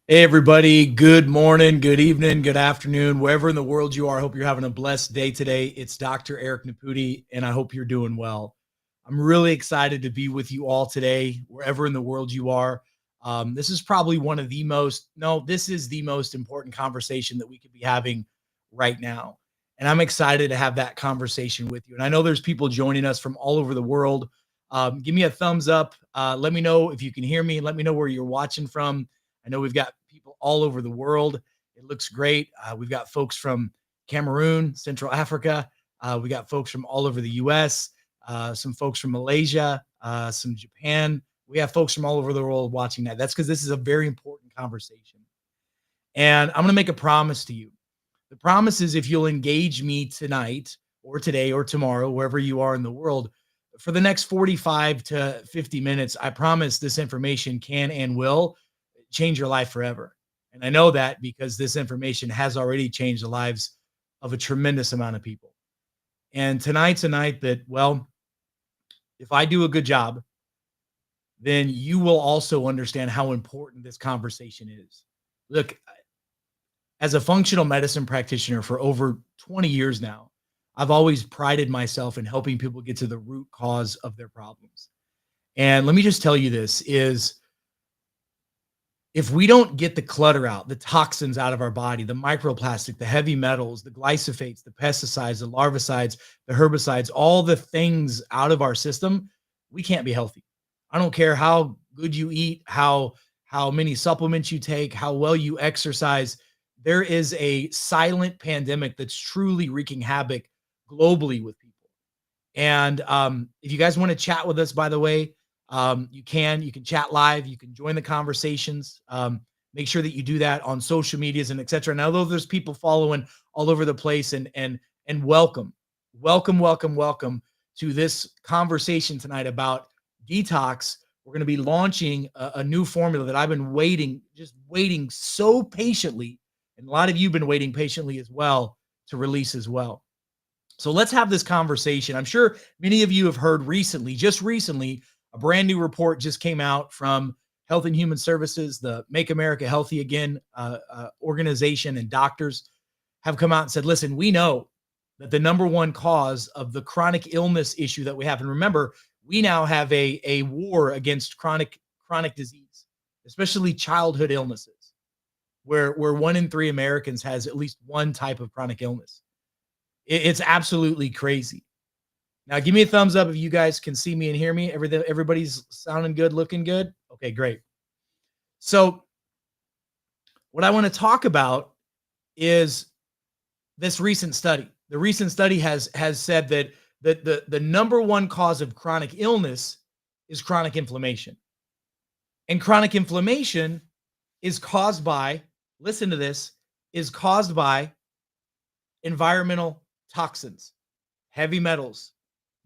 Hey, everybody. Good morning, good evening, good afternoon, wherever in the world you are. I hope you're having a blessed day today. It's Dr. Eric Naputi, and I hope you're doing well. I'm really excited to be with you all today, wherever in the world you are. This is probably one of the most, no, this is the most important conversation that we could be having right now. And I'm excited to have that conversation with you. And I know there's people joining us from all over the world. Give me a thumbs up. Let me know if you can hear me. Let me know where you're watching from. I know we've got people all over the world. It looks great. We've got folks from Cameroon, Central Africa. We got folks from all over the U.S., some folks from Malaysia, some Japan. We have folks from all over the world watching that. That's because this is a very important conversation. And I'm going to make a promise to you. The promise is if you'll engage me tonight or today or tomorrow, wherever you are in the world, for the next 45 to 50 minutes, I promise this information can and will change your life forever. And I know that because this information has already changed the lives of a tremendous amount of people. And tonight's a night that, well, if I do a good job, then you will also understand how important this conversation is. Look, as a functional medicine practitioner for over 20 years now, I've always prided myself in helping people get to the root cause of their problems. And let me just tell you this is if we don't get the clutter out, the toxins out of our body, the microplastic, the heavy metals, the glyphosates, the pesticides, the larvicides, the herbicides, all the things out of our system, we can't be healthy. I don't care how good you eat, how many supplements you take, how well you exercise. There is a silent pandemic that's truly wreaking havoc globally with people. And if you guys want to chat with us, by the way, you can chat live, you can join the conversations. Make sure that you do that on social medias and etc. Now, though there's people following all over the place, and welcome to this conversation tonight about detox. We're going to be launching a new formula that I've been waiting so patiently, and a lot of you have been waiting patiently as well to release as well. So let's have this conversation. I'm sure many of you have heard just recently, a brand new report just came out from Health and Human Services, the Make America Healthy Again organization, and doctors have come out and said, listen, we know that the number one cause of the chronic illness issue that we have, and remember, we now have a war against chronic disease, especially childhood illnesses, where 1 in 3 Americans has at least one type of chronic illness. It's absolutely crazy. Now, give me a thumbs up if you guys can see me and hear me. Everybody's sounding good, looking good. Okay, great. So what I want to talk about is this recent study. The recent study has said that the number one cause of chronic illness is chronic inflammation. And chronic inflammation is caused by, listen to this, is caused by environmental toxins, heavy metals,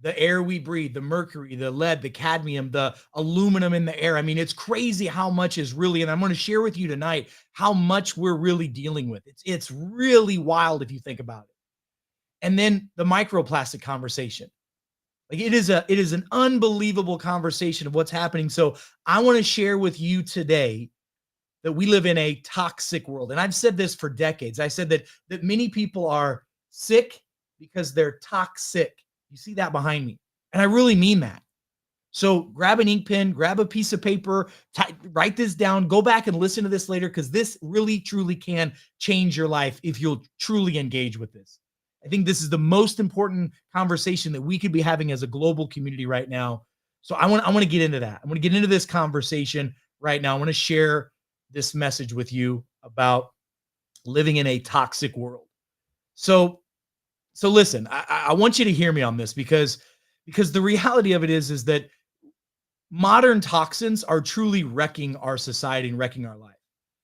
the air we breathe, the mercury, the lead, the cadmium, the aluminum in the air. I mean, it's crazy how much is really, and I'm going to share with you tonight how much we're really dealing with. It's really wild if you think about it. And then the microplastic conversation. Like it is an unbelievable conversation of what's happening. So I want to share with you today that we live in a toxic world. And I've said this for decades. I said that many people are sick because they're toxic. You see that behind me. And I really mean that. So grab an ink pen, grab a piece of paper, write this down, go back and listen to this later, because this really, truly can change your life if you'll truly engage with this. I think this is the most important conversation that we could be having as a global community right now. So I want to get into that. I want to get into this conversation right now. I want to share this message with you about living in a toxic world. So listen, I want you to hear me on this, because the reality of it is that modern toxins are truly wrecking our society and wrecking our life.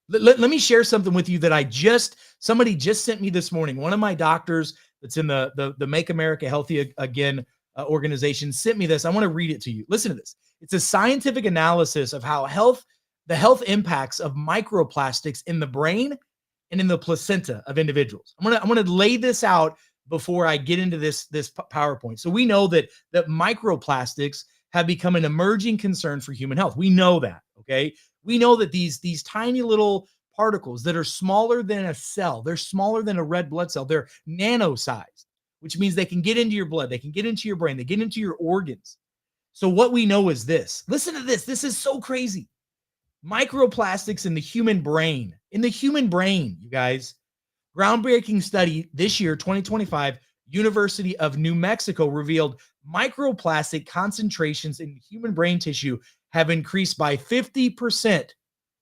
Let me share something with you that somebody just sent me this morning. One of my doctors that's in the Make America Healthy Again organization sent me this. I want to read it to you. Listen to this. It's a scientific analysis of how the health impacts of microplastics in the brain and in the placenta of individuals. I'm gonna lay this out before I get into this PowerPoint. So we know that microplastics have become an emerging concern for human health. We know that, okay? We know that these tiny little particles that are smaller than a cell. They're smaller than a red blood cell. They're nano-sized, which means they can get into your blood, they can get into your brain, they get into your organs. So what we know is this. Listen to this. This is so crazy. Microplastics in the human brain. In the human brain, you guys. Groundbreaking study this year, 2025, University of New Mexico revealed microplastic concentrations in human brain tissue have increased by 50%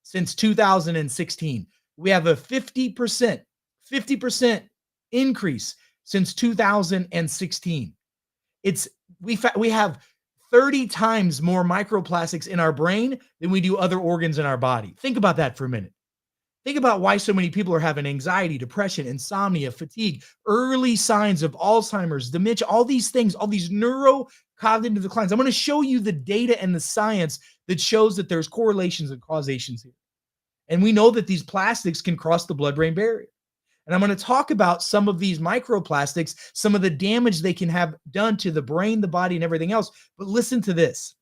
since 2016. We have a 50% increase since 2016. We have 30 times more microplastics in our brain than we do other organs in our body. Think about that for a minute. Think about why so many people are having anxiety, depression, insomnia, fatigue, early signs of Alzheimer's, dementia, all these things, all these neurocognitive declines. I'm going to show you the data and the science that shows that there's correlations and causations here. And we know that these plastics can cross the blood-brain barrier. And I'm going to talk about some of these microplastics, some of the damage they can have done to the brain, the body, and everything else. But listen to this.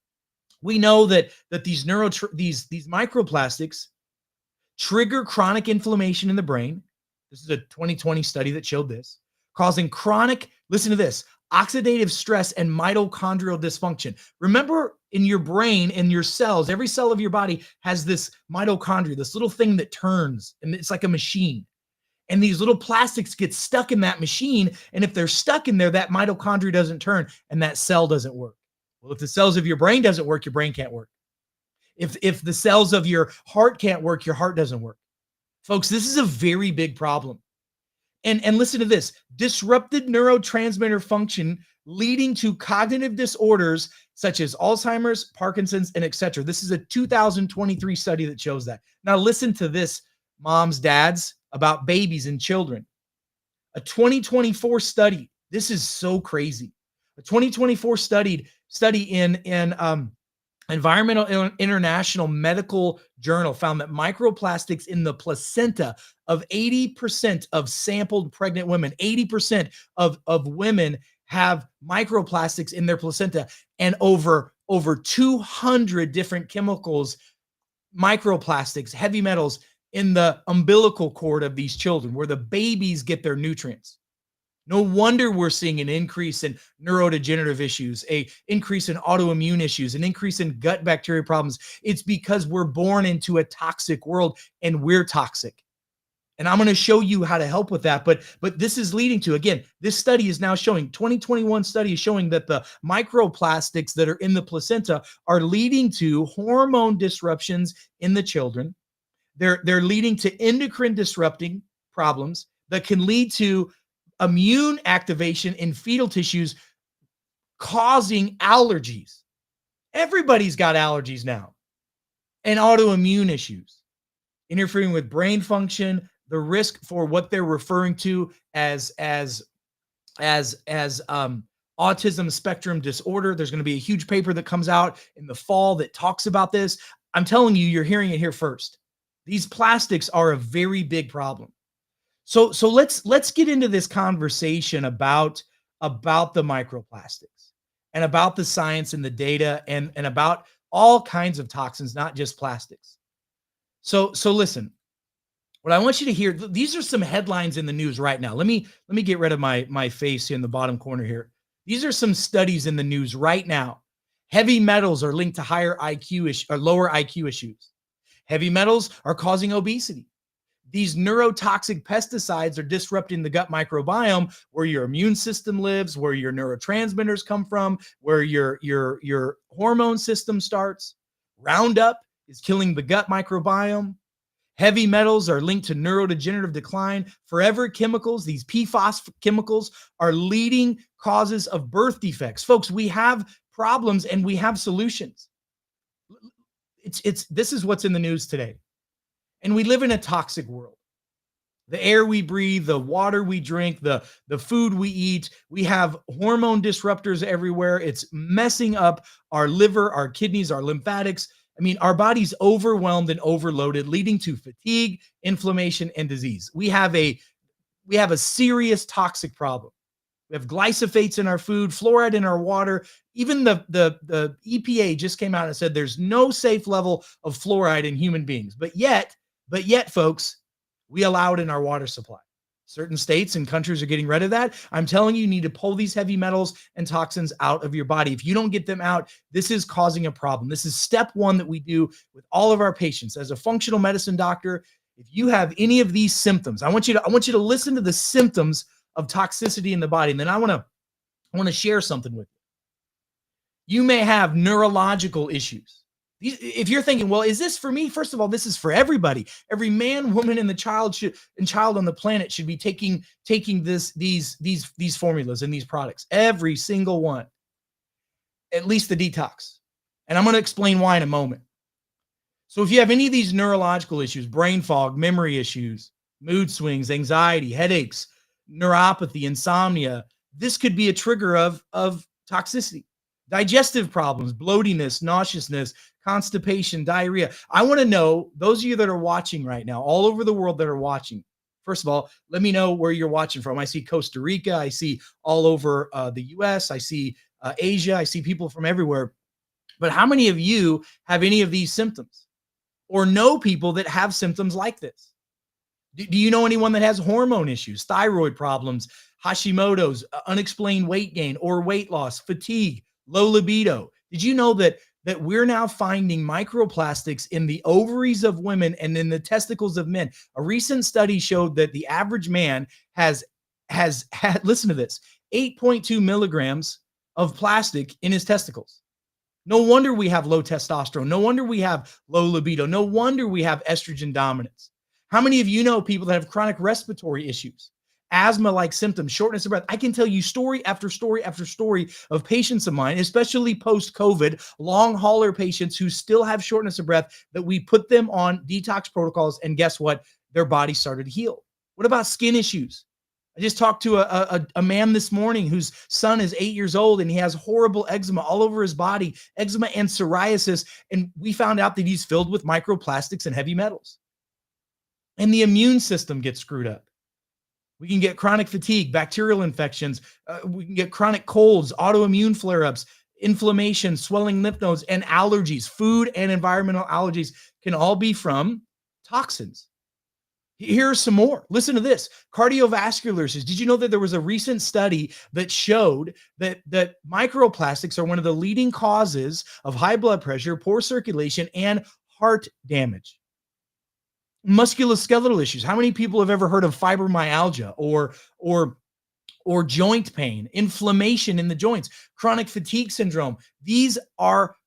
We know that these microplastics trigger chronic inflammation in the brain. This is a 2020 study that showed this, causing chronic, listen to this, oxidative stress and mitochondrial dysfunction. Remember, in your brain, in your cells, every cell of your body has this mitochondria, this little thing that turns, and it's like a machine. And these little plastics get stuck in that machine. And if they're stuck in there, that mitochondria doesn't turn and that cell doesn't work. Well, if the cells of your brain doesn't work, your brain can't work. If the cells of your heart can't work, your heart doesn't work. Folks, this is a very big problem. And listen to this, disrupted neurotransmitter function leading to cognitive disorders such as Alzheimer's, Parkinson's, and etc. This is a 2023 study that shows that. Now listen to this, moms, dads, about babies and children. A 2024 study, this is so crazy. A 2024 study in Environmental International Medical Journal found that microplastics in the placenta of 80% of sampled pregnant women, 80% of women have microplastics in their placenta, and over 200 different chemicals, microplastics, heavy metals in the umbilical cord of these children where the babies get their nutrients. No wonder we're seeing an increase in neurodegenerative issues, an increase in autoimmune issues, an increase in gut bacteria problems. It's because we're born into a toxic world and we're toxic. And I'm going to show you how to help with that. But this is leading to, again, this study is now showing, 2021 study is showing that the microplastics that are in the placenta are leading to hormone disruptions in the children. They're leading to endocrine disrupting problems that can lead to immune activation in fetal tissues, causing allergies. Everybody's got allergies now, and autoimmune issues, interfering with brain function, the risk for what they're referring to as autism spectrum disorder. There's going to be a huge paper that comes out in the fall that talks about this. I'm telling you, you're hearing it here first. These plastics are a very big problem. So let's get into this conversation about the microplastics and about the science and the data and about all kinds of toxins, not just plastics. So listen, what I want you to hear, these are some headlines in the news right now. Let me get rid of my face here in the bottom corner here. These are some studies in the news right now. Heavy metals are linked to higher IQ or lower IQ issues. Heavy metals are causing obesity. These neurotoxic pesticides are disrupting the gut microbiome, where your immune system lives, where your neurotransmitters come from, where your hormone system starts. Roundup is killing the gut microbiome. Heavy metals are linked to neurodegenerative decline. Forever chemicals, these PFAS chemicals, are leading causes of birth defects. Folks, we have problems and we have solutions. This is what's in the news today. And we live in a toxic world. The air we breathe, the water we drink, the food we eat, we have hormone disruptors everywhere. It's messing up our liver, our kidneys, our lymphatics. I mean, our body's overwhelmed and overloaded, leading to fatigue, inflammation, and disease. We have a serious toxic problem. We have glyphosates in our food, fluoride in our water. Even the EPA just came out and said there's no safe level of fluoride in human beings. But yet But yet, folks, we allow it in our water supply. Certain states and countries are getting rid of that. I'm telling you, you need to pull these heavy metals and toxins out of your body. If you don't get them out, this is causing a problem. This is step one that we do with all of our patients. As a functional medicine doctor, if you have any of these symptoms, I want you to listen to the symptoms of toxicity in the body. And then I want to share something with you. You may have neurological issues. If you're thinking, well, is this for me? First of all, this is for everybody. Every man, woman, and child on the planet should be taking these formulas and these products. Every single one, at least the DETOX. And I'm going to explain why in a moment. So if you have any of these neurological issues, brain fog, memory issues, mood swings, anxiety, headaches, neuropathy, insomnia, this could be a trigger of toxicity. Digestive problems, bloatiness, nauseousness, constipation, diarrhea. I want to know, those of you that are watching right now, all over the world that are watching, first of all, let me know where you're watching from. I see Costa Rica. I see all over the US. I see Asia. I see people from everywhere. But how many of you have any of these symptoms or know people that have symptoms like this? Do you know anyone that has hormone issues, thyroid problems, Hashimoto's, unexplained weight gain or weight loss, fatigue, low libido? Did you know that we're now finding microplastics in the ovaries of women and in the testicles of men? A recent study showed that the average man has had, listen to this, 8.2 milligrams of plastic in his testicles. No wonder we have low testosterone. No wonder we have low libido. No wonder we have estrogen dominance. How many of you know people that have chronic respiratory issues? Asthma-like symptoms, shortness of breath. I can tell you story after story after story of patients of mine, especially post-COVID, long hauler patients who still have shortness of breath, that we put them on detox protocols, and guess what? Their body started to heal. What about skin issues? I just talked to a man this morning whose son is 8 years old, and he has horrible eczema all over his body, eczema and psoriasis, and we found out that he's filled with microplastics and heavy metals. And the immune system gets screwed up. We can get chronic fatigue, bacterial infections. We can get chronic colds, autoimmune flare-ups, inflammation, swelling lymph nodes, and allergies. Food and environmental allergies can all be from toxins. Here are some more. Listen to this. Cardiovascular issues. Did you know that there was a recent study that showed that microplastics are one of the leading causes of high blood pressure, poor circulation, and heart damage? Musculoskeletal issues. How many people have ever heard of fibromyalgia or joint pain, inflammation in the joints, chronic fatigue syndrome? These are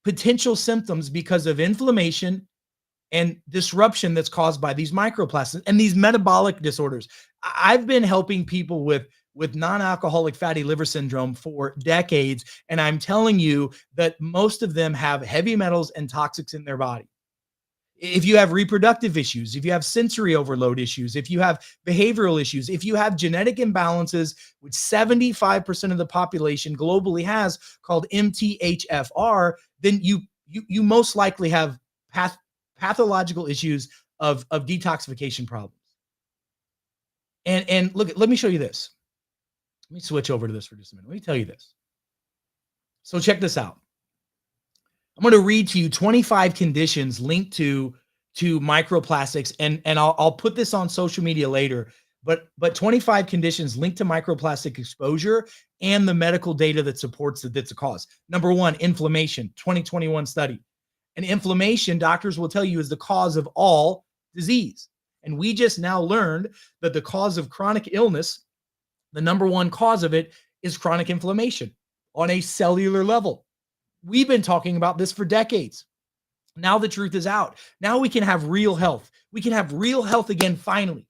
potential symptoms because of inflammation and disruption that's caused by these microplastics and these metabolic disorders. I've been helping people with non-alcoholic fatty liver syndrome for decades, and I'm telling you that most of them have heavy metals and toxics in their body. If you have reproductive issues, if you have sensory overload issues, if you have behavioral issues, if you have genetic imbalances, which 75% of the population globally has, called MTHFR, then you most likely have pathological issues of detoxification problems. And look, let me show you this. Let me switch over to this for just a minute. Let me tell you this. So check this out. I'm going to read to you 25 conditions linked to microplastics, and I'll put this on social media later, but 25 conditions linked to microplastic exposure and the medical data that supports that that's a cause. Number one, inflammation, 2021 study. And inflammation, doctors will tell you, is the cause of all disease. And we just now learned that the cause of chronic illness, the number one cause of it, is chronic inflammation on a cellular level. We've been talking about this for decades. Now the truth is out. Now we can have real health. We can have real health again, finally,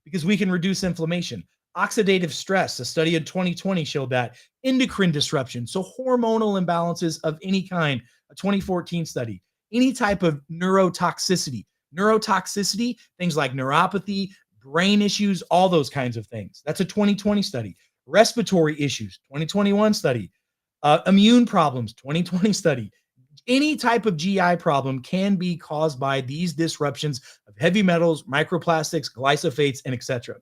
because we can reduce inflammation. Oxidative stress, a study in 2020 showed that. Endocrine disruption, so hormonal imbalances of any kind, a 2014 study. Any type of neurotoxicity, things like neuropathy, brain issues, all those kinds of things. That's a 2020 study. Respiratory issues, 2021 study. Immune problems, 2020 study. Any type of GI problem can be caused by these disruptions of heavy metals, microplastics, glyphosates, and etc.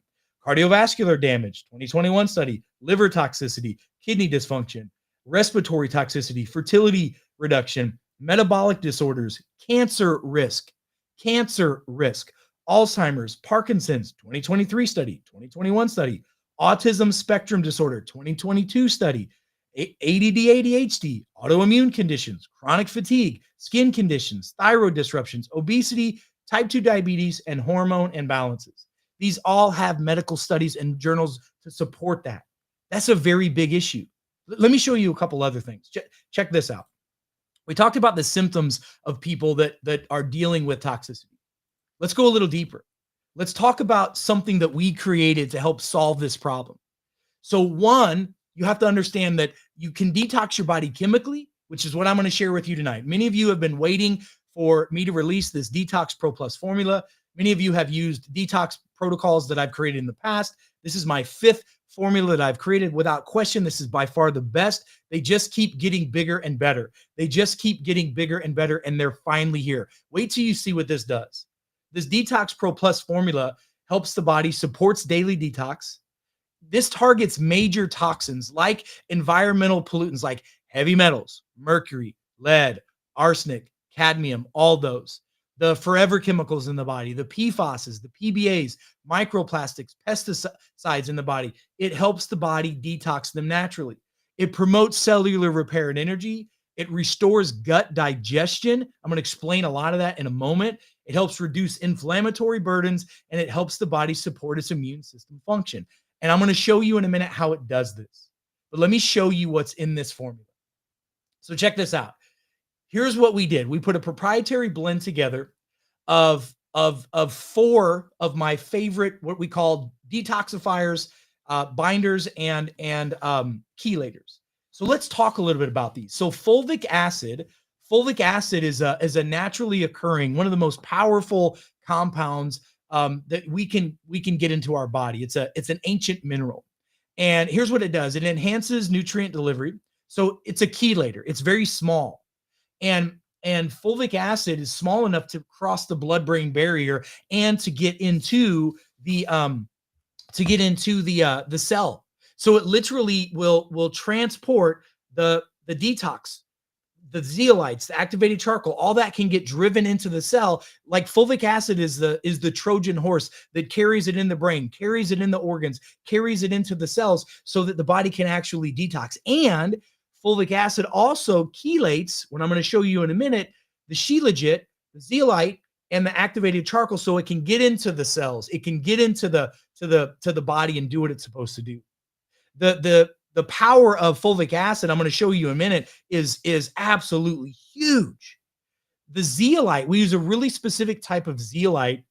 Cardiovascular damage, 2021 study. Liver toxicity, kidney dysfunction, respiratory toxicity, fertility reduction, metabolic disorders, cancer risk, cancer risk, Alzheimer's, Parkinson's, 2023 study, 2021 study, autism spectrum disorder, 2022 study, ADD, ADHD, autoimmune conditions, chronic fatigue, skin conditions, thyroid disruptions, obesity, type 2 diabetes, and hormone imbalances. These all have medical studies and journals to support that. That's a very big issue. Let me show you a couple other things. Check this out. We talked about the symptoms of people that are dealing with toxicity. Let's go a little deeper. Let's talk about something that we created to help solve this problem. So one, you have to understand that you can detox your body chemically, which is what I'm going to share with you tonight. Many of you have been waiting for me to release this Detox Pro Plus formula. Many of you have used detox protocols that I've created in the past. This is my 5th formula that I've created. Without question, this is by far the best. They just keep getting bigger and better. They just keep getting bigger and better, and they're finally here. Wait till you see what this does. This Detox Pro Plus formula helps the body, supports daily detox. This targets major toxins like environmental pollutants like heavy metals, mercury, lead, arsenic, cadmium, all those. The forever chemicals in the body, the PFASs, the PBAs, microplastics, pesticides in the body. It helps the body detox them naturally. It promotes cellular repair and energy. It restores gut digestion. I'm going to explain a lot of that in a moment. It helps reduce inflammatory burdens, and it helps the body support its immune system function. And I'm going to show you in a minute how it does this. But let me show you what's in this formula. So check this out. Here's what we did. We put a proprietary blend together of 4 of my favorite, what we call detoxifiers, binders, and chelators. So let's talk a little bit about these. So fulvic acid is a naturally occurring, one of the most powerful compounds that we can get into our body. It's an ancient mineral. And here's what it does. It enhances nutrient delivery. So it's a chelator. It's very small. And fulvic acid is small enough to cross the blood-brain barrier and to get into the cell. So it literally will transport the detox, the zeolites, the activated charcoal, all that can get driven into the cell. Like fulvic acid is the Trojan horse that carries it in the brain, carries it in the organs, carries it into the cells so that the body can actually detox. And fulvic acid also chelates, what I'm going to show you in a minute, the shilajit, the zeolite, and the activated charcoal, so it can get into the cells. It can get into the body and do what it's supposed to do. The power of fulvic acid, I'm going to show you in a minute, is absolutely huge. The zeolite, we use a really specific type of zeolite,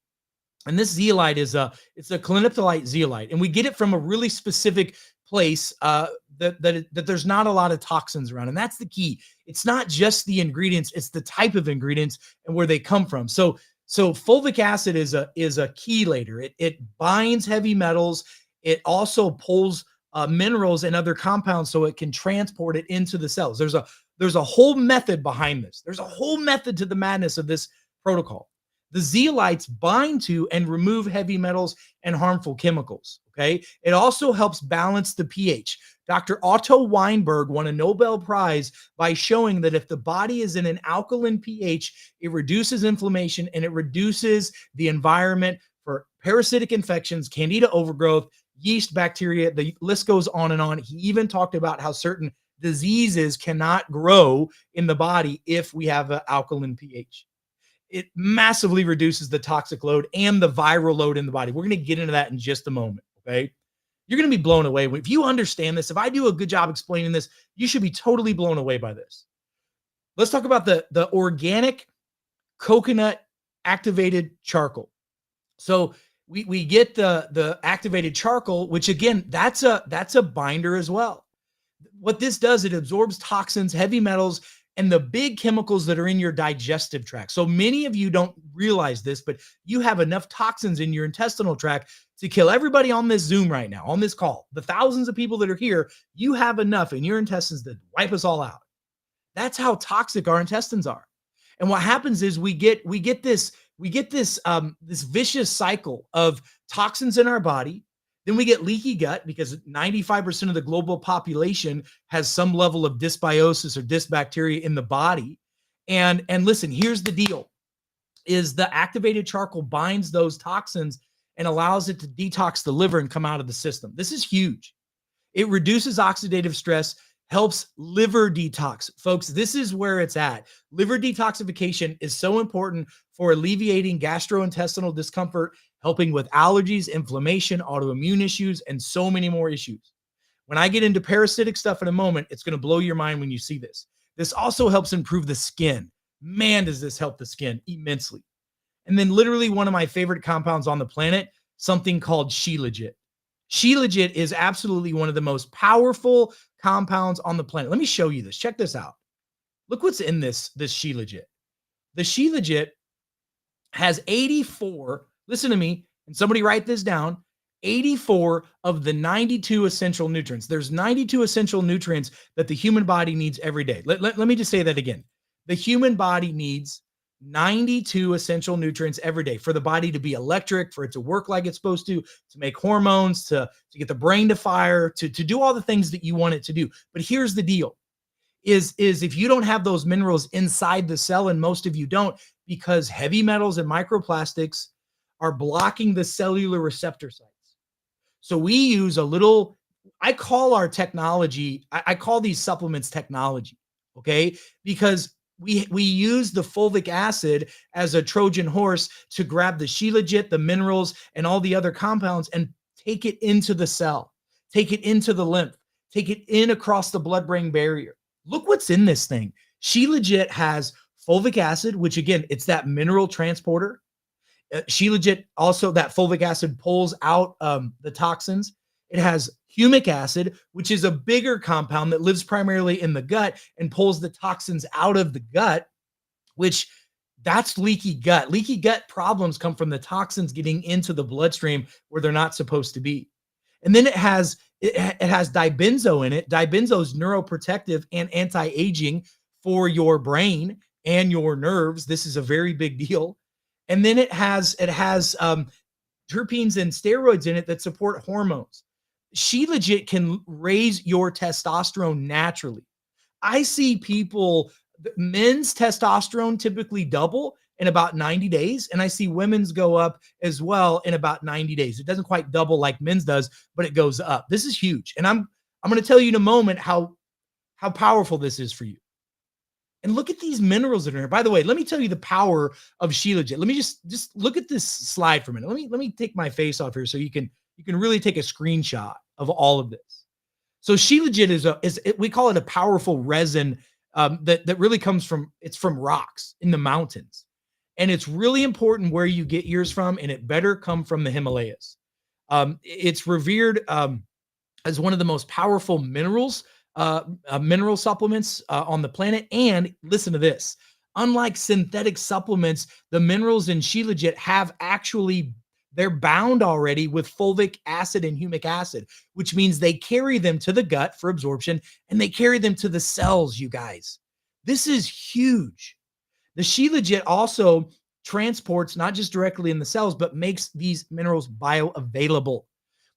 and this zeolite it's a cliniptolite zeolite, and we get it from a really specific place that there's not a lot of toxins around, and that's the key. It's not just the ingredients, it's the type of ingredients and where they come from. So fulvic acid is a chelator. It binds heavy metals. It also pulls minerals and other compounds so it can transport it into the cells. There's a whole method behind this. There's a whole method to the madness of this protocol. The zeolites bind to and remove heavy metals and harmful chemicals, okay? It also helps balance the pH. Dr. Otto Weinberg won a Nobel Prize by showing that if the body is in an alkaline pH, it reduces inflammation and it reduces the environment for parasitic infections, candida overgrowth, yeast, bacteria, the list goes on and on. He even talked about how certain diseases cannot grow in the body if we have an alkaline pH. It massively reduces the toxic load and the viral load in the body. We're going to get into that in just a moment, okay? You're going to be blown away. If you understand this, if I do a good job explaining this, you should be totally blown away by this. Let's talk about the organic coconut activated charcoal. So we get the activated charcoal, which again, that's a binder as well. What this does, it absorbs toxins, heavy metals, and the big chemicals that are in your digestive tract. So many of you don't realize this, but you have enough toxins in your intestinal tract to kill everybody on this Zoom right now, on this call. The thousands of people that are here, you have enough in your intestines to wipe us all out. That's how toxic our intestines are. And what happens is we get this vicious cycle of toxins in our body. Then we get leaky gut because 95% of the global population has some level of dysbiosis or dysbacteria in the body. And listen, here's the deal. is the activated charcoal binds those toxins and allows it to detox the liver and come out of the system. This is huge. It reduces oxidative stress, helps liver detox. Folks, this is where it's at. Liver detoxification is so important for alleviating gastrointestinal discomfort, helping with allergies, inflammation, autoimmune issues, and so many more issues. When I get into parasitic stuff in a moment, it's going to blow your mind when you see this. This also helps improve the skin. Man, does this help the skin immensely. And then literally one of my favorite compounds on the planet, something called Shilajit. Shilajit is absolutely one of the most powerful compounds on the planet. Let me show you this. Check this out. Look what's in this Shilajit. The Shilajit has 84, listen to me, and somebody write this down, 84 of the 92 essential nutrients. There's 92 essential nutrients that the human body needs every day. Let me just say that again. The human body needs 92 essential nutrients every day for the body to be electric, for it to work like it's supposed to make hormones, to get the brain to fire, to do all the things that you want it to do. But here's the deal. Is if you don't have those minerals inside the cell, and most of you don't, because heavy metals and microplastics are blocking the cellular receptor sites. So we use a little, I call our technology, I call these supplements technology, okay? Because we use the fulvic acid as a Trojan horse to grab the Shilajit, the minerals, and all the other compounds and take it into the cell, take it into the lymph, take it in across the blood-brain barrier. Look what's in this thing. Shilajit has fulvic acid, which again, it's that mineral transporter. Shilajit also, that fulvic acid pulls out the toxins. It has humic acid, which is a bigger compound that lives primarily in the gut and pulls the toxins out of the gut, which that's leaky gut. Leaky gut problems come from the toxins getting into the bloodstream where they're not supposed to be. And then it has dibenzo in it. Dibenzo is neuroprotective and anti-aging for your brain and your nerves. This is a very big deal. And then it has terpenes and steroids in it that support hormones. Shilajit can raise your testosterone naturally. I see people, men's testosterone typically double in about 90 days, and I see women's go up as well in about 90 days. It doesn't quite double like men's does, but it goes up. This is huge. And I'm going to tell you in a moment how powerful this is for you. And look at these minerals that are here. By the way, let me tell you the power of Shilajit. Let me just look at this slide for a minute. Let me take my face off here so you can really take a screenshot of all of this. So Shilajit we call it a powerful resin that really comes from rocks in the mountains. And it's really important where you get yours from, and it better come from the Himalayas. It's revered as one of the most powerful minerals, mineral supplements on the planet. And listen to this, unlike synthetic supplements, the minerals in Shilajit they're bound already with fulvic acid and humic acid, which means they carry them to the gut for absorption and they carry them to the cells, you guys. This is huge. The Shilajit also transports not just directly in the cells, but makes these minerals bioavailable.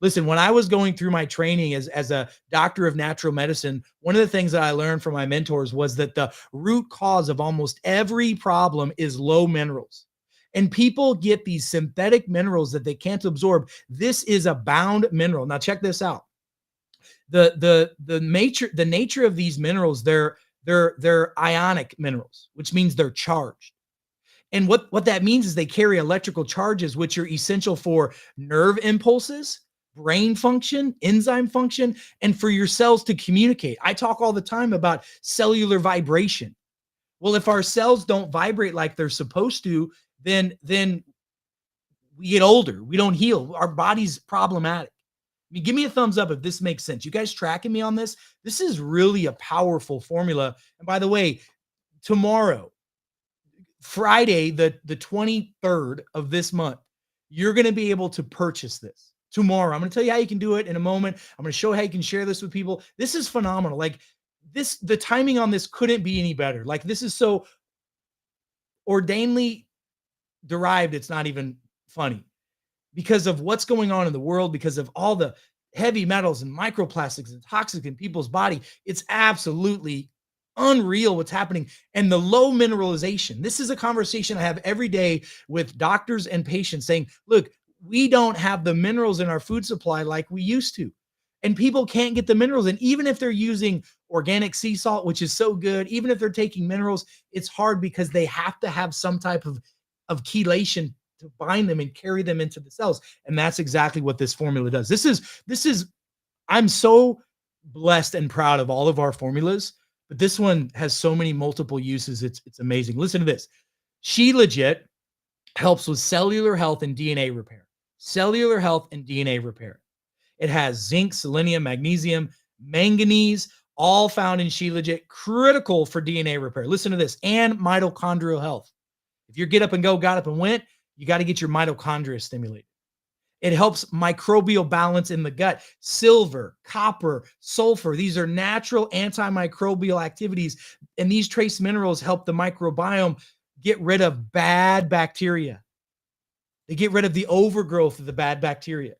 Listen, when I was going through my training as a doctor of natural medicine, one of the things that I learned from my mentors was that the root cause of almost every problem is low minerals. And people get these synthetic minerals that they can't absorb. This is a bound mineral. Now check this out. The nature of these minerals, they're ionic minerals, which means they're charged. And what that means is they carry electrical charges, which are essential for nerve impulses, brain function, enzyme function, and for your cells to communicate. I talk all the time about cellular vibration. Well, if our cells don't vibrate like they're supposed to, then we get older. We don't heal. Our body's problematic. I mean, give me a thumbs up if this makes sense. You guys tracking me on this? This is really a powerful formula. And by the way, tomorrow, Friday, the 23rd of this month, you're going to be able to purchase this. Tomorrow, I'm going to tell you how you can do it in a moment. I'm going to show how you can share this with people. This is phenomenal. Like this, the timing on this couldn't be any better. Like this is so ordainedly derived. It's not even funny because of what's going on in the world, because of all the heavy metals and microplastics and toxic in people's body. It's absolutely unreal what's happening. And the low mineralization. This is a conversation I have every day with doctors and patients saying, look, we don't have the minerals in our food supply like we used to. And people can't get the minerals. And even if they're using organic sea salt, which is so good, even if they're taking minerals, it's hard because they have to have some type of chelation to bind them and carry them into the cells. And that's exactly what this formula does. This is I'm so blessed and proud of all of our formulas, but this one has so many multiple uses. It's amazing. Listen to this. She Legit helps with cellular health and DNA repair. Cellular health and DNA repair. It has zinc, selenium, magnesium, manganese, all found in She Legit, critical for DNA repair. Listen to this, and mitochondrial health. If you're get up and go, got up and went, you got to get your mitochondria stimulated. It helps microbial balance in the gut. Silver, copper, sulfur, these are natural antimicrobial activities. And these trace minerals help the microbiome get rid of bad bacteria. They get rid of the overgrowth of the bad bacteria.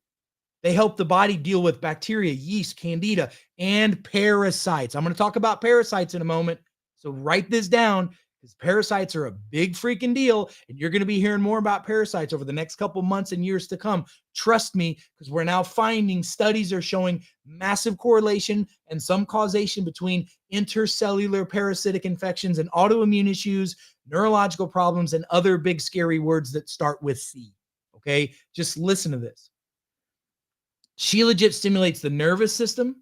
They help the body deal with bacteria, yeast, candida, and parasites. I'm going to talk about parasites in a moment. So write this down, because parasites are a big freaking deal. And you're going to be hearing more about parasites over the next couple months and years to come. Trust me, because we're now finding studies are showing massive correlation and some causation between intercellular parasitic infections and autoimmune issues, neurological problems, and other big scary words that start with C. Okay, just listen to this. She Legit stimulates the nervous system.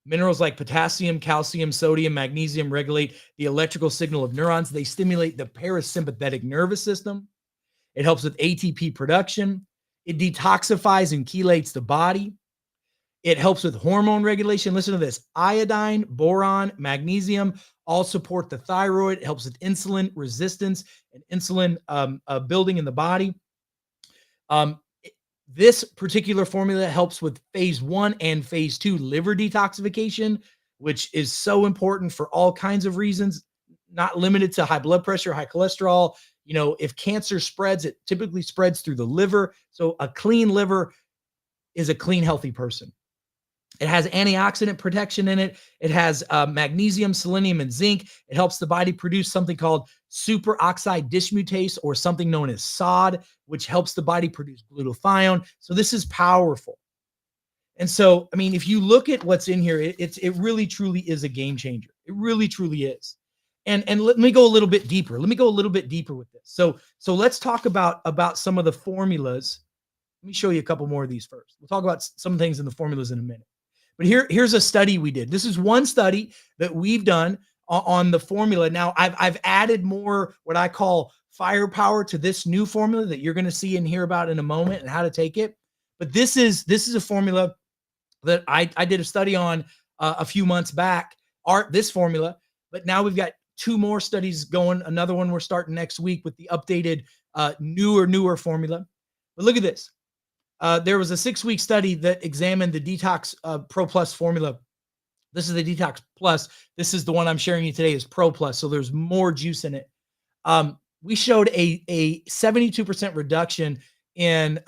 Minerals like potassium, calcium, sodium, magnesium regulate the electrical signal of neurons. They stimulate the parasympathetic nervous system. It helps with ATP production. It detoxifies and chelates the body. It helps with hormone regulation. Listen to this. Iodine, boron, magnesium all support the thyroid. It helps with insulin resistance and insulin building in the body. This particular formula helps with phase 1 and phase 2 liver detoxification, which is so important for all kinds of reasons, not limited to high blood pressure, high cholesterol. You know, if cancer spreads, it typically spreads through the liver. So a clean liver is a clean, healthy person. It has antioxidant protection in it. It has magnesium, selenium, and zinc. It helps the body produce something called superoxide dismutase, or something known as SOD, which helps the body produce glutathione. So this is powerful. And so, I mean, if you look at what's in here, it really truly is a game changer. It really truly is. And let me go a little bit deeper. Let me go a little bit deeper with this. So let's talk about some of the formulas. Let me show you a couple more of these first. We'll talk about some things in the formulas in a minute. But here's a study we did. This is one study that we've done on the formula. Now, I've added more what I call firepower to this new formula that you're going to see and hear about in a moment, and how to take it. But this is a formula that I did a study on a few months back, this formula. But now we've got 2 more studies going. Another one we're starting next week with the updated newer formula. But look at this. There was a 6-week study that examined the DETOX Pro Plus formula. This is the DETOX Plus. This is the one I'm sharing you today is Pro Plus. So there's more juice in it. We showed a 72% reduction in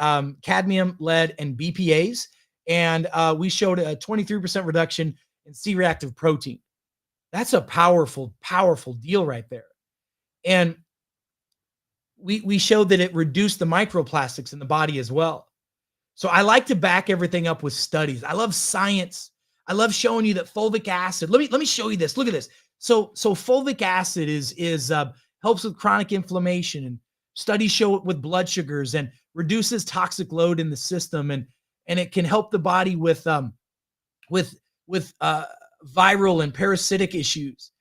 cadmium, lead, and BPAs. And we showed a 23% reduction in C-reactive protein. That's a powerful, powerful deal right there. And we showed that it reduced the microplastics in the body as well. So I like to back everything up with studies. I love science. I love showing you that fulvic acid. Let me show you this. Look at this. So fulvic acid is helps with chronic inflammation, and studies show it with blood sugars, and reduces toxic load in the system, and it can help the body with viral and parasitic issues.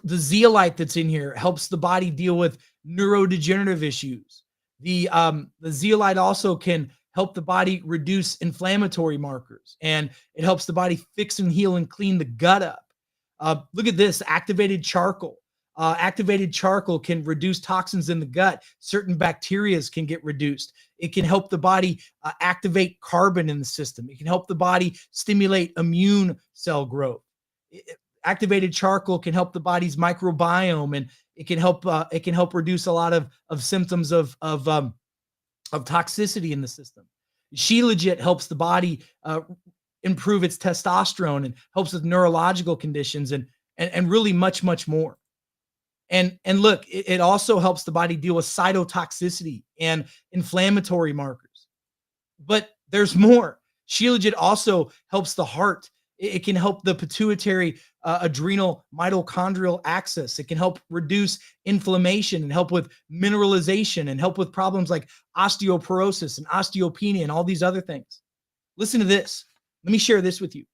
The zeolite that's in here helps the body deal with neurodegenerative issues. The zeolite also can help the body reduce inflammatory markers, and it helps the body fix and heal and clean the gut up. Look at this, activated charcoal. Activated charcoal can reduce toxins in the gut. Certain bacteria can get reduced. It can help the body activate carbon in the system. It can help the body stimulate immune cell growth. Activated charcoal can help the body's microbiome, and it can help reduce a lot of symptoms of toxicity in the system. She Legit helps the body improve its testosterone, and helps with neurological conditions, and and really much, much more. And look, it also helps the body deal with cytotoxicity and inflammatory markers. But there's more. Shilajit also helps the heart. It can help the pituitary, adrenal, mitochondrial axis. It can help reduce inflammation and help with mineralization and help with problems like osteoporosis and osteopenia and all these other things. Listen to this. Let me share this with you.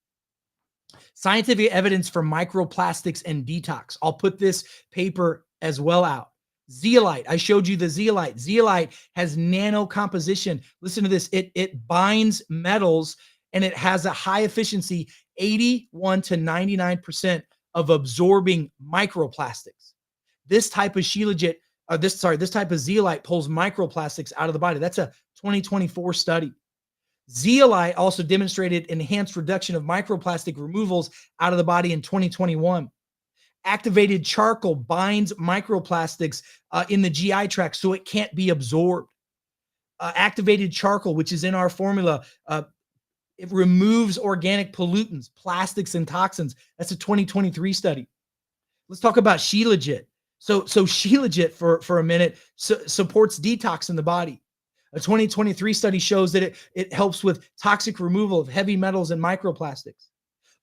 Scientific evidence for microplastics and detox. I'll put this paper as well out. Zeolite. I showed you the zeolite. Zeolite has nano composition. Listen to this. It binds metals and it has a high efficiency, 81 to 99% of absorbing microplastics. This type of shilajit, this type of zeolite pulls microplastics out of the body. That's a 2024 study. Zeolite also demonstrated enhanced reduction of microplastic removals out of the body in 2021. Activated charcoal binds microplastics in the GI tract so it can't be absorbed. Activated charcoal, which is in our formula, it removes organic pollutants, plastics, and toxins. That's a 2023 study. Let's talk about shilajit. So shilajit for a minute supports detox in the body. A 2023 study shows that it helps with toxic removal of heavy metals and microplastics.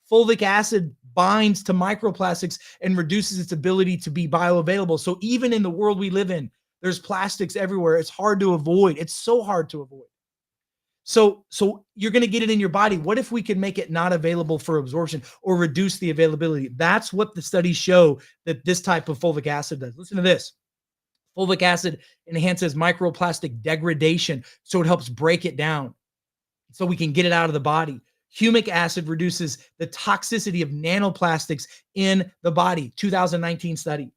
Fulvic acid binds to microplastics and reduces its ability to be bioavailable. So even in the world we live in, there's plastics everywhere. It's hard to avoid. It's so hard to avoid. So you're going to get it in your body. What if we can make it not available for absorption or reduce the availability? That's what the studies show that this type of fulvic acid does. Listen to this. Fulvic acid enhances microplastic degradation, so it helps break it down so we can get it out of the body. Humic acid reduces the toxicity of nanoplastics in the body, 2019 study.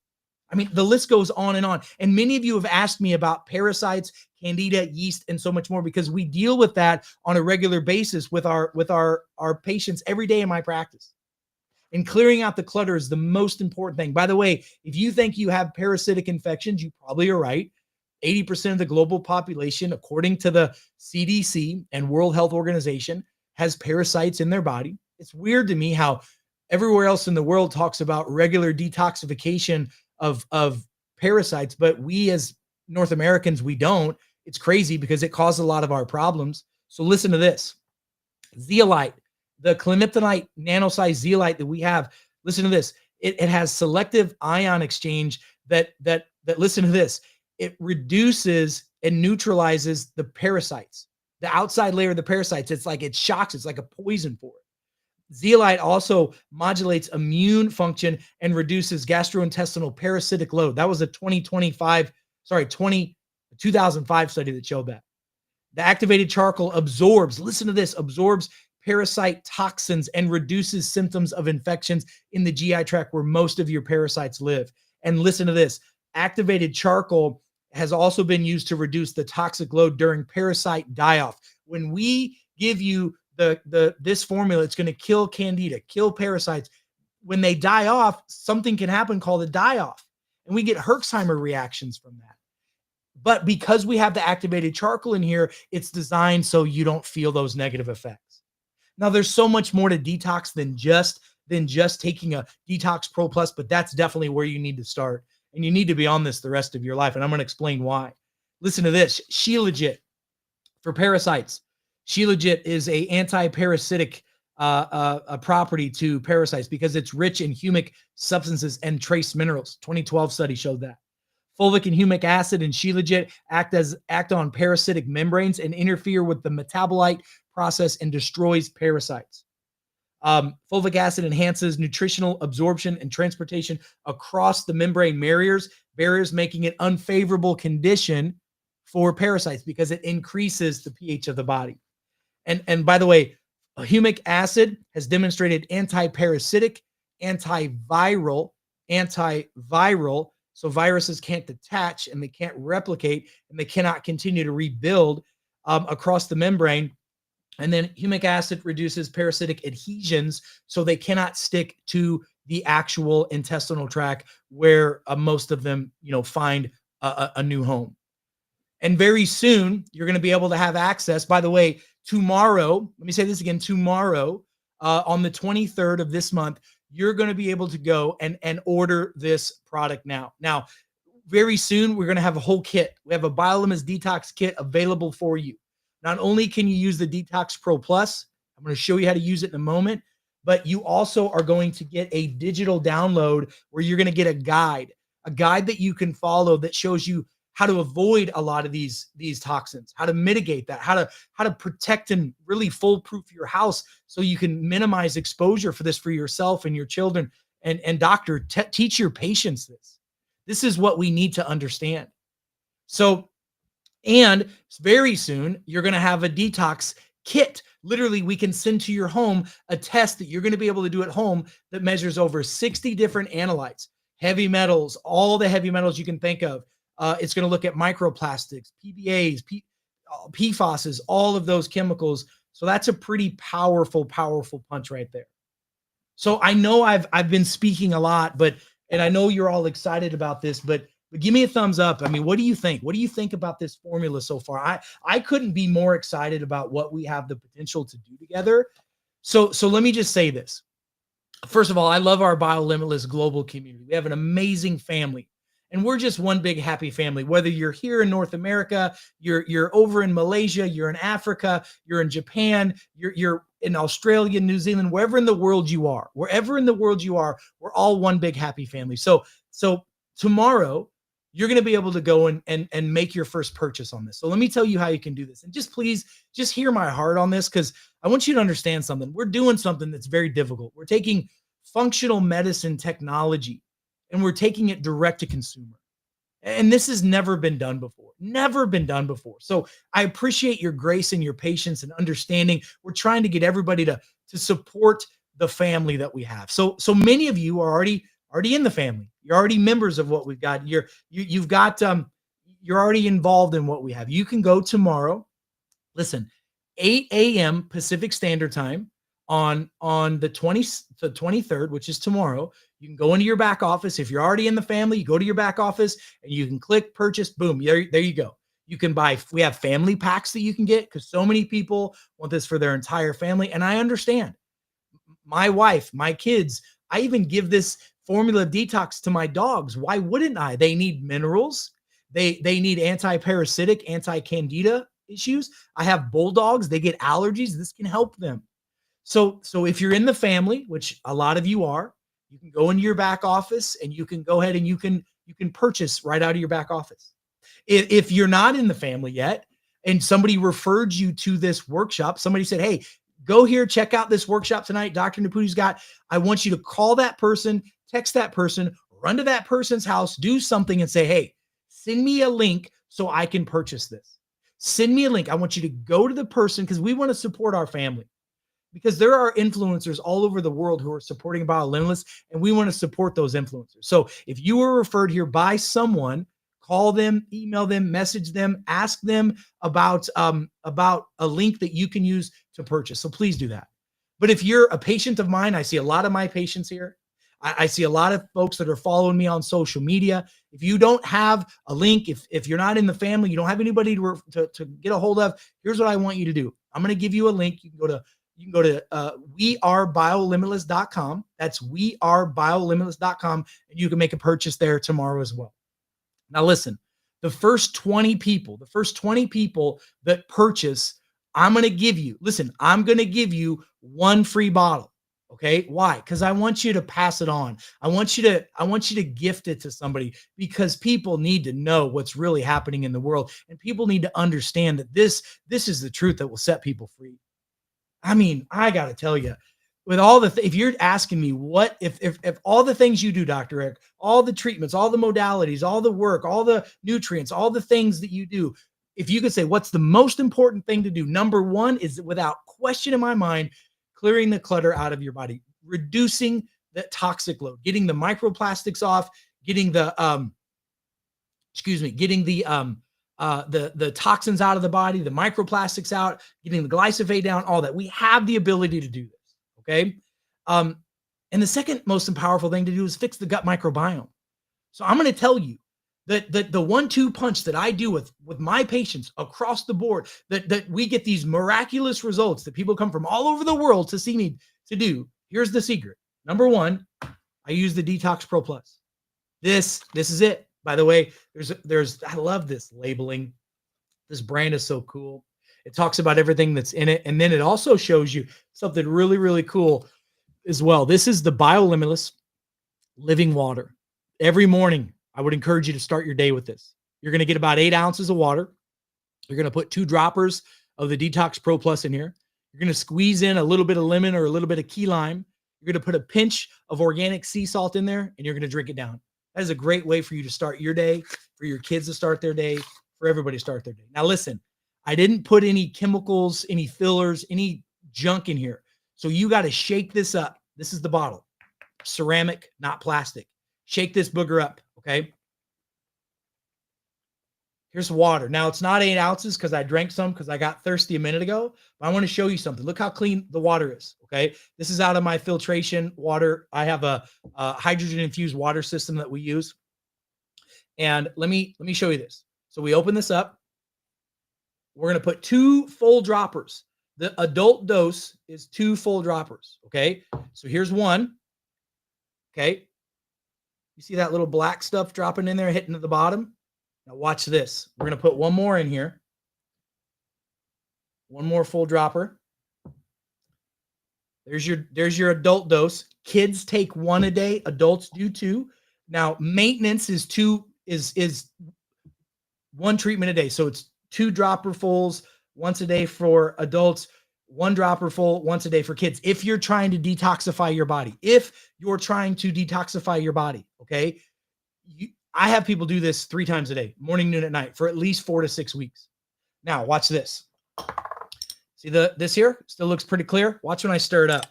I mean, the list goes on and on. And many of you have asked me about parasites, candida, yeast, and so much more because we deal with that on a regular basis with our patients every day in my practice. And clearing out the clutter is the most important thing. By the way, if you think you have parasitic infections, you probably are right. 80% of the global population, according to the CDC and World Health Organization, has parasites in their body. It's weird to me how everywhere else in the world talks about regular detoxification of parasites, but we as North Americans, we don't. It's crazy because it causes a lot of our problems. So listen to this. Zeolite. The cliniptonite nano-sized zeolite that we have, listen to this. It has selective ion exchange that listen to this. It reduces and neutralizes the parasites, the outside layer of the parasites. It's like it shocks. It's like a poison for it. Zeolite also modulates immune function and reduces gastrointestinal parasitic load. That was a 2005 study that showed that. The activated charcoal absorbs parasite toxins and reduces symptoms of infections in the GI tract where most of your parasites live. And listen to this. Activated charcoal has also been used to reduce the toxic load during parasite die-off. When we give you this formula, it's going to kill candida, kill parasites. When they die off, something can happen called a die-off. And we get Herxheimer reactions from that. But because we have the activated charcoal in here, it's designed so you don't feel those negative effects. Now, there's so much more to detox than just taking a Detox Pro Plus, but that's definitely where you need to start. And you need to be on this the rest of your life. And I'm going to explain why. Listen to this. Shilajit for parasites. Shilajit is a anti-parasitic property to parasites because it's rich in humic substances and trace minerals. 2012 study showed that. Fulvic and humic acid and shilajit act on parasitic membranes and interfere with the metabolite process and destroys parasites. Fulvic acid enhances nutritional absorption and transportation across the membrane barriers, making it unfavorable condition for parasites because it increases the pH of the body. And by the way, humic acid has demonstrated anti-parasitic, antiviral, so viruses can't detach and they can't replicate and they cannot continue to rebuild across the membrane. And then humic acid reduces parasitic adhesions so they cannot stick to the actual intestinal tract where most of them, find a new home. And very soon you're going to be able to have access. By the way, tomorrow, let me say this again, tomorrow, on the 23rd of this month, you're going to be able to go and order this product now. Now, very soon, we're going to have a whole kit. We have a BioLimus Detox kit available for you. Not only can you use the Detox Pro Plus, I'm going to show you how to use it in a moment, but you also are going to get a digital download where you're going to get a guide that you can follow that shows you how to avoid a lot of these toxins, how to mitigate that, how to protect and really foolproof your house so you can minimize exposure for this for yourself and your children. And doctor, teach your patients this. This is what we need to understand. So, and very soon, you're going to have a detox kit. Literally, we can send to your home a test that you're going to be able to do at home that measures over 60 different analytes, heavy metals, all the heavy metals you can think of. It's going to look at microplastics, PBAs, PFASs, all of those chemicals. So that's a pretty powerful punch right there. So I know I've been speaking a lot, and I know you're all excited about this, but give me a thumbs up. I mean, what do you think? What do you think about this formula so far? I couldn't be more excited about what we have the potential to do together. So let me just say this. First of all, I love our BioLimitless global community. We have an amazing family, and we're just one big happy family. Whether you're here in North America, you're over in Malaysia, you're in Africa, you're in Japan, you're in Australia, New Zealand, wherever in the world you are, we're all one big happy family. So tomorrow, you're going to be able to go and make your first purchase on this. So let me tell you how you can do this. And please hear my heart on this, because I want you to understand something. We're doing something that's very difficult. We're taking functional medicine technology and we're taking it direct to consumer. And this has never been done before. So I appreciate your grace and your patience and understanding. We're trying to get everybody to support the family that we have. So many of you are already in the family. You're already members of what we've got. You're already involved in what we have. You can go tomorrow. Listen, 8 a.m. Pacific Standard Time on the 23rd, which is tomorrow. You can go into your back office. If you're already in the family, you go to your back office and you can click purchase. Boom. There you go. You can buy, we have family packs that you can get because so many people want this for their entire family. And I understand. My wife, my kids, I even give this formula detox to my dogs. Why wouldn't I? They need minerals. They need anti-parasitic, anti-candida issues. I have bulldogs. They get allergies. This can help them. So if you're in the family, which a lot of you are, you can go into your back office and you can go ahead and you can purchase right out of your back office. If you're not in the family yet and somebody referred you to this workshop, somebody said, hey, go here, check out this workshop tonight Dr. Naputi's got. I want you to call that person, text that person, run to that person's house, do something and say, hey, send me a link so I can purchase this. Send me a link. I want you to go to the person because we want to support our family. Because there are influencers all over the world who are supporting BioLimitless, and we want to support those influencers. So if you were referred here by someone, call them, email them, message them, ask them about a link that you can use to purchase. So please do that. But if you're a patient of mine, I see a lot of my patients here. I see a lot of folks that are following me on social media. If you don't have a link, if you're not in the family, you don't have anybody to get a hold of, here's what I want you to do. I'm going to give you a link. You can go to wearebiolimitless.com. That's wearebiolimitless.com. And you can make a purchase there tomorrow as well. Now, listen, the first 20 people that purchase, I'm going to give you one free bottle. Okay. Why? Because I want you to pass it on. I want you to gift it to somebody because people need to know what's really happening in the world. And people need to understand that this is the truth that will set people free. I mean, I got to tell you, with all if you're asking me what, if all the things you do, Dr. Eric, all the treatments, all the modalities, all the work, all the nutrients, all the things that you do, if you could say, what's the most important thing to do? Number one is without question in my mind, clearing the clutter out of your body, reducing that toxic load, getting the microplastics off, getting the toxins out of the body, the microplastics out, getting the glyphosate down, all that. We have the ability to do this, okay? And the second most powerful thing to do is fix the gut microbiome. So I'm going to tell you that the 1-2 punch that I do with my patients across the board, that we get these miraculous results that people come from all over the world to see me to do. Here's the secret. Number one, I use the Detox Pro Plus. This is it. By the way, I love this labeling. This brand is so cool. It talks about everything that's in it. And then it also shows you something really, really cool as well. This is the BioLimitless Living Water. Every morning, I would encourage you to start your day with this. You're going to get about 8 ounces of water. You're going to put 2 droppers of the Detox Pro Plus in here. You're going to squeeze in a little bit of lemon or a little bit of key lime. You're going to put a pinch of organic sea salt in there, and you're going to drink it down. That is a great way for you to start your day, for your kids to start their day, for everybody to start their day. Now, listen, I didn't put any chemicals, any fillers, any junk in here. So you got to shake this up. This is the bottle. Ceramic, not plastic. Shake this booger up, okay? Here's water. Now, it's not 8 ounces because I drank some because I got thirsty a minute ago. But I want to show you something. Look how clean the water is, okay? This is out of my filtration water. I have a hydrogen-infused water system that we use. And let me show you this. So we open this up. We're going to put 2 full droppers. The adult dose is 2 full droppers, okay? So here's one, okay? You see that little black stuff dropping in there, hitting at the bottom? Now watch this. We're going to put one more in here. One more full dropper. There's your adult dose. Kids take 1 a day. Adults do 2. Now maintenance is 1 treatment a day. So it's 2 dropper fulls once a day for adults, 1 dropper full once a day for kids. If you're trying to detoxify your body, okay, I have people do this 3 times a day, morning, noon, at night, for at least 4 to 6 weeks. Now watch this. See this here still looks pretty clear. Watch when I stir it up.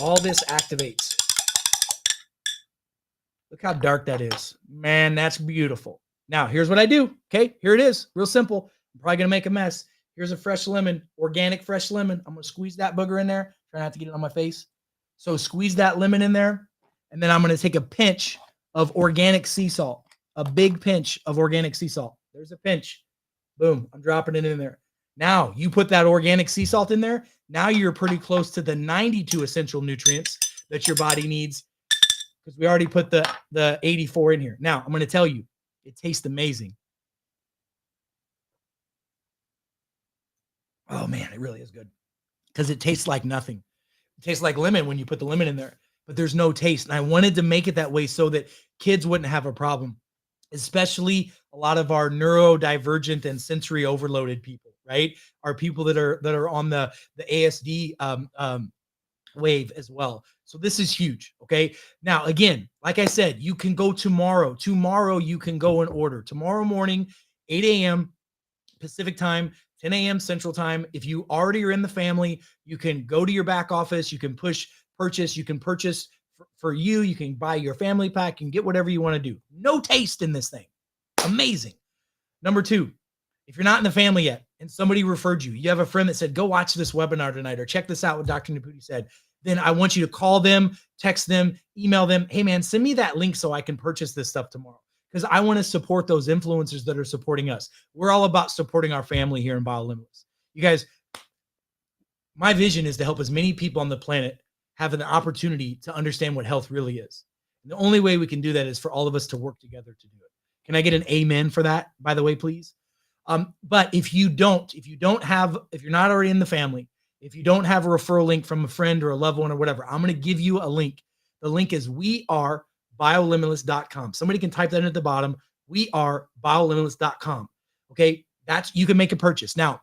All this activates. Look how dark that is. Man, that's beautiful. Now, here's what I do. Okay, here it is. Real simple. I'm probably going to make a mess. Here's a fresh lemon, organic fresh lemon. I'm going to squeeze that booger in there. Try not to get it on my face. So squeeze that lemon in there. And then I'm going to take a pinch of organic sea salt. A big pinch of organic sea salt. There's a pinch. Boom. I'm dropping it in there. Now, you put that organic sea salt in there. Now you're pretty close to the 92 essential nutrients that your body needs, because we already put the 84 in here. Now, I'm going to tell you, it tastes amazing. Oh, man, it really is good, because it tastes like nothing. It tastes like lemon when you put the lemon in there, but there's no taste. And I wanted to make it that way so that kids wouldn't have a problem, especially a lot of our neurodivergent and sensory overloaded people, right? Our people that are on the ASD wave as well. So this is huge. Okay. Now, again, like I said, you can go tomorrow. Tomorrow you can go and order. Tomorrow morning, 8 a.m. Pacific time, 10 a.m. Central time. If you already are in the family, you can go to your back office. You can purchase. You can purchase for you. You can buy your family pack and get whatever you want to do. No taste in this thing. Amazing. Number 2, if you're not in the family yet and somebody referred you, you have a friend that said, go watch this webinar tonight or check this out what Dr. Naputi said, then I want you to call them, text them, email them. Hey, man, send me that link so I can purchase this stuff tomorrow, because I want to support those influencers that are supporting us. We're all about supporting our family here in BioLimitless. You guys, my vision is to help as many people on the planet have an opportunity to understand what health really is. And the only way we can do that is for all of us to work together to do it. Can I get an amen for that, by the way, please? But if you're not already in the family, if you don't have a referral link from a friend or a loved one or whatever, I'm going to give you a link. The link is wearebiolimitless.com. Somebody can type that in at the bottom. Wearebiolimitless.com. Okay. You can make a purchase. Now,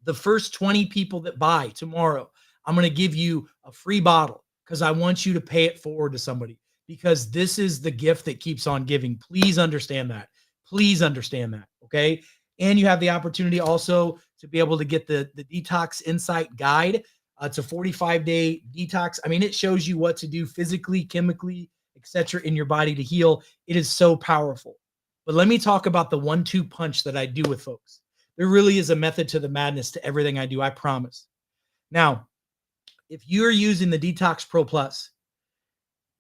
the first 20 people that buy tomorrow, I'm going to give you a free bottle, because I want you to pay it forward to somebody, because this is the gift that keeps on giving. Please understand that. Please understand that. Okay. And you have the opportunity also to be able to get the Detox Insight Guide. It's a 45-day detox. I mean, it shows you what to do physically, chemically, etc. in your body to heal. It is so powerful. But let me talk about the 1-2 punch that I do with folks. There really is a method to the madness to everything I do, I promise. Now, if you're using the Detox Pro Plus,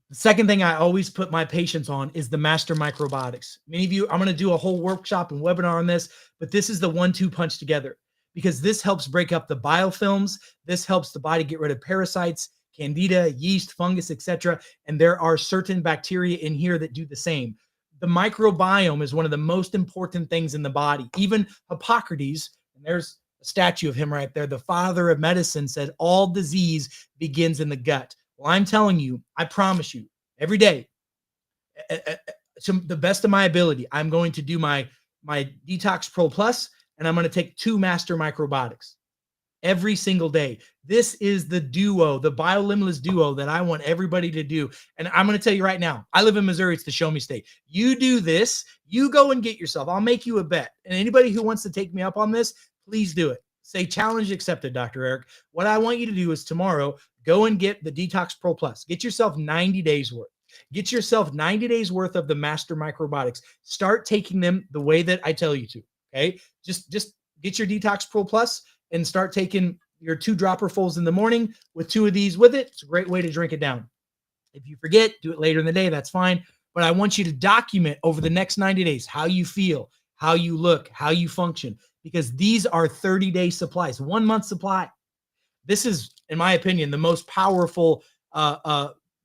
the second thing I always put my patients on is the Master Microbiotics. Many of you, I'm going to do a whole workshop and webinar on this, but this is the 1-2 punch together, because this helps break up the biofilms. This helps the body get rid of parasites, candida, yeast, fungus, etc. And there are certain bacteria in here that do the same. The microbiome is one of the most important things in the body. Even Hippocrates, and there's a statue of him right there, the father of medicine, said all disease begins in the gut. Well, I'm telling you, I promise you, every day, to the best of my ability, I'm going to do my Detox Pro Plus, and I'm going to take 2 Master Microbiotics every single day. This is the duo, the biolimitless duo that I want everybody to do. And I'm going to tell you right now, I live in Missouri. It's the show me state. You do this, you go and get yourself. I'll make you a bet. And anybody who wants to take me up on this, please do it. Say challenge accepted, Dr. Eric. What I want you to do is tomorrow, go and get the Detox Pro Plus. Get yourself 90 days worth. Get yourself 90 days worth of the Master Microbiotics. Start taking them the way that I tell you to. Okay. Just get your Detox Pro Plus and start taking your 2 dropperfuls in the morning with 2 of these with it. It's a great way to drink it down. If you forget, do it later in the day. That's fine. But I want you to document over the next 90 days how you feel, how you look, how you function, because these are 30-day supplies, 1 month supply. This is, in my opinion, the most powerful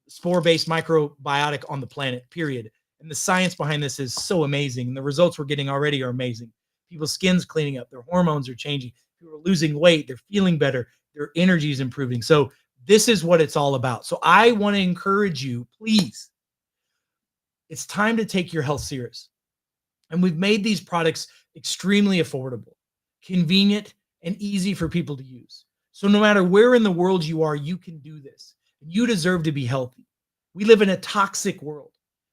spore-based microbiotic on the planet, period. And the science behind this is so amazing. And the results we're getting already are amazing. People's skin's cleaning up. Their hormones are changing. People are losing weight. They're feeling better. Their energy is improving. So this is what it's all about. So I want to encourage you, please. It's time to take your health serious. And we've made these products extremely affordable, convenient, and easy for people to use. So no matter where in the world you are, you can do this. You deserve to be healthy. We live in a toxic world.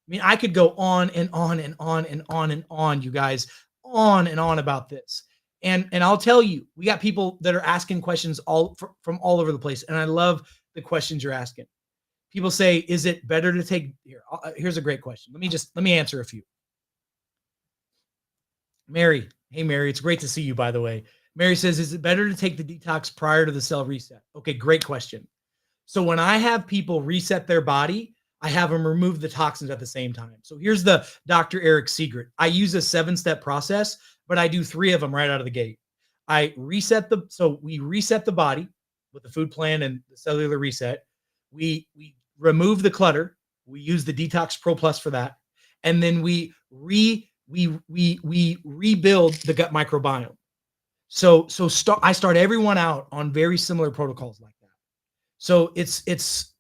I mean, I could go on and on and on and on and on, you guys, on and on about this. And I'll tell you, we got people that are asking questions from all over the place. And I love the questions you're asking. People say, is it better to take here? Here's a great question. Let me answer a few. Mary. Hey, Mary. It's great to see you, by the way. Mary says, is it better to take the detox prior to the cell reset? Okay, great question. So when I have people reset their body, I have them remove the toxins at the same time. So here's the Dr. Eric secret. I use a 7-step process, but I do 3 of them right out of the gate. We reset the body with the food plan and the cellular reset. We remove the clutter. We use the Detox Pro Plus for that. And then we rebuild the gut microbiome. I start everyone out on very similar protocols like that. So it's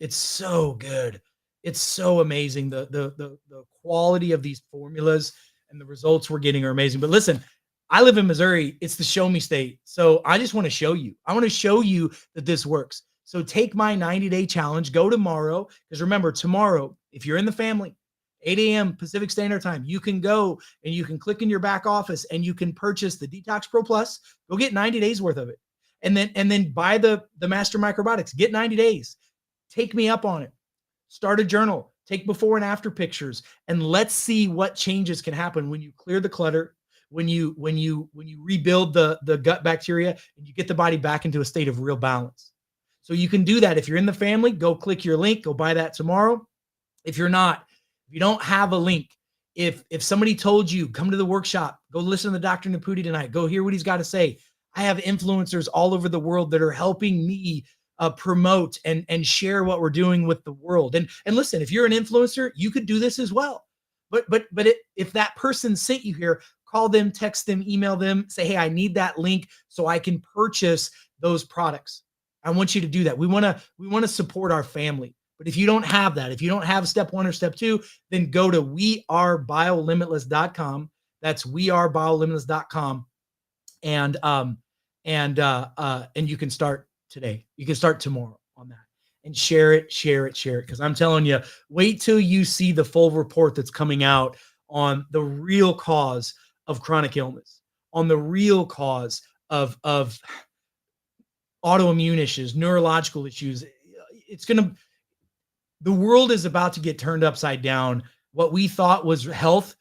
so good. It's so amazing. The quality of these formulas and the results we're getting are amazing. But listen, I live in Missouri. It's the show me state. So I just want to show you. I want to show you that this works. So take my 90-day challenge. Go tomorrow. Because remember, tomorrow, if you're in the family, 8 a.m. Pacific Standard Time, you can go and you can click in your back office and you can purchase the Detox Pro Plus. Go get 90 days worth of it. And then buy the Master Microbiotics. Get 90 days. Take me up on it. Start a journal. Take before and after pictures, and let's see what changes can happen when you clear the clutter, when you rebuild the gut bacteria, and you get the body back into a state of real balance. So you can do that. If you're in the family, go click your link. Go buy that tomorrow. If you're not, if you don't have a link, if somebody told you, come to the workshop, go listen to Dr. Naputi tonight, go hear what he's got to say. I have influencers all over the world that are helping me promote and share what we're doing with the world. And listen, if you're an influencer, you could do this as well. But if that person sent you here, call them, text them, email them, say, hey, I need that link so I can purchase those products. I want you to do that. We want to support our family. But if you don't have that, if you don't have step 1 or step 2, then go to wearebiolimitless.com. That's wearebiolimitless.com. And you can start today. You can start tomorrow on that and share it. Because I'm telling you, wait till you see the full report that's coming out on the real cause of chronic illness, on the real cause of autoimmune issues, neurological issues. The world is about to get turned upside down. What we thought was health,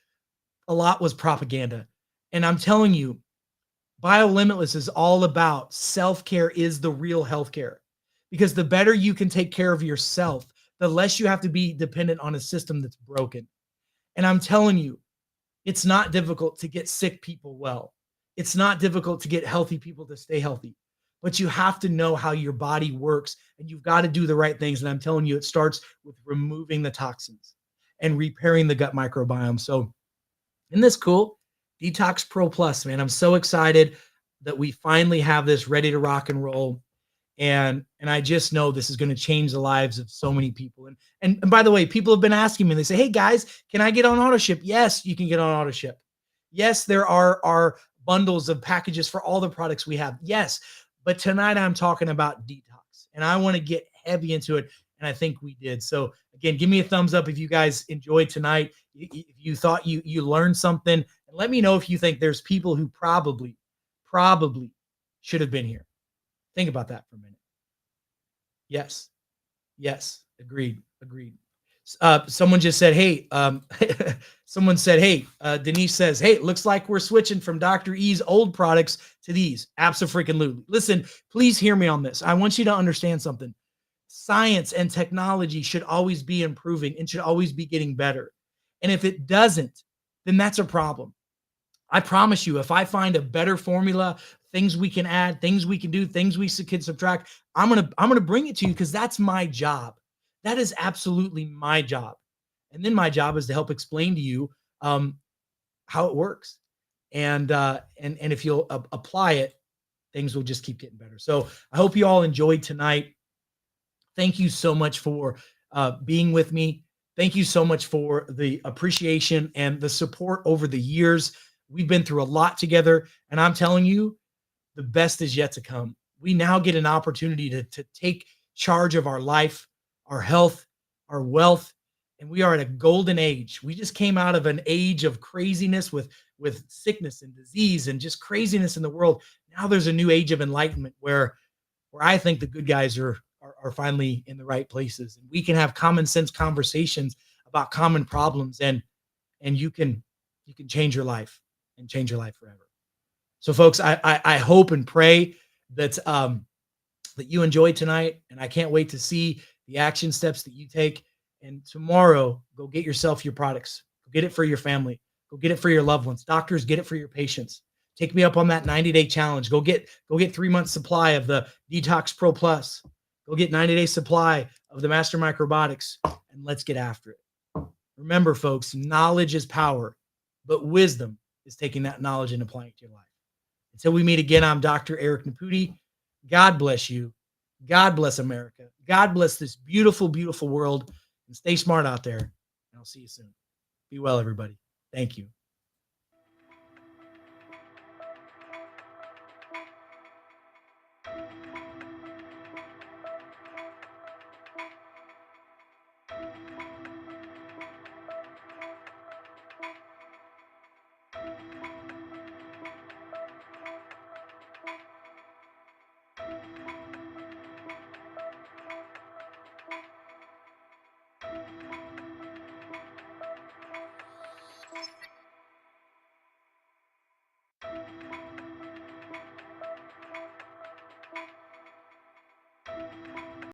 a lot was propaganda. And I'm telling you, BioLimitless is all about self-care is the real healthcare, because the better you can take care of yourself, the less you have to be dependent on a system that's broken. And I'm telling you, it's not difficult to get sick people well. It's not difficult to get healthy people to stay healthy. but you have to know how your body works and you've got to do the right things. And I'm telling you, it starts with removing the toxins and repairing the gut microbiome. So, isn't this cool? Detox Pro Plus, man. I'm so excited that we finally have this ready to rock and roll. And I just know this is going to change the lives of so many people. And by the way, people have been asking me, they say, "Hey guys, can I get on auto ship?" Yes, you can get on auto ship. Yes, there are bundles of packages for all the products we have. Yes, but tonight I'm talking about detox, and I want to get heavy into it, and I think we did. So again, give me a thumbs up if you guys enjoyed tonight. If you thought you learned something, and let me know if you think there's people who probably should have been here. Think about that for a minute. Yes. Yes. Agreed. Agreed. Someone just said, hey, someone said, hey, Denise says, hey, it looks like we're switching from Dr. E's old products to these. Abso-freaking-lutely. Listen, please hear me on this. I want you to understand something. Science and technology should always be improving and should always be getting better. And if it doesn't, then that's a problem. I promise you, if I find a better formula, things we can add, things we can do, things we can subtract, I'm gonna bring it to you because that's my job. That is absolutely my job. And then my job is to help explain to you um, how it works. And if you'll apply it, things will just keep getting better. So I hope you all enjoyed tonight. Thank you so much for being with me. Thank you so much for the appreciation and the support over the years. We've been through a lot together, and I'm telling you, the best is yet to come. We now get an opportunity to take charge of our life, our health, our wealth, and we are at a golden age. We just came out of an age of craziness with sickness and disease and just craziness in the world. Now there's a new age of enlightenment where I think the good guys are finally in the right places, and we can have common sense conversations about common problems, and you can change your life and change your life forever. So, folks, I hope and pray that that you enjoyed tonight, and I can't wait to see the action steps that you take. And tomorrow, go get yourself your products. Go get it for your family. Go get it for your loved ones. Doctors, get it for your patients. Take me up on that 90-day challenge. Go get 3 months supply of the Detox Pro Plus. Go get 90-day supply of the Master Microbiota, and let's get after it. Remember, folks, knowledge is power, but wisdom is taking that knowledge and applying it to your life. Until we meet again, I'm Dr. Eric Naputi. God bless you. God bless America. God bless this beautiful, beautiful world. And stay smart out there. And I'll see you soon. Be well, everybody. Thank you.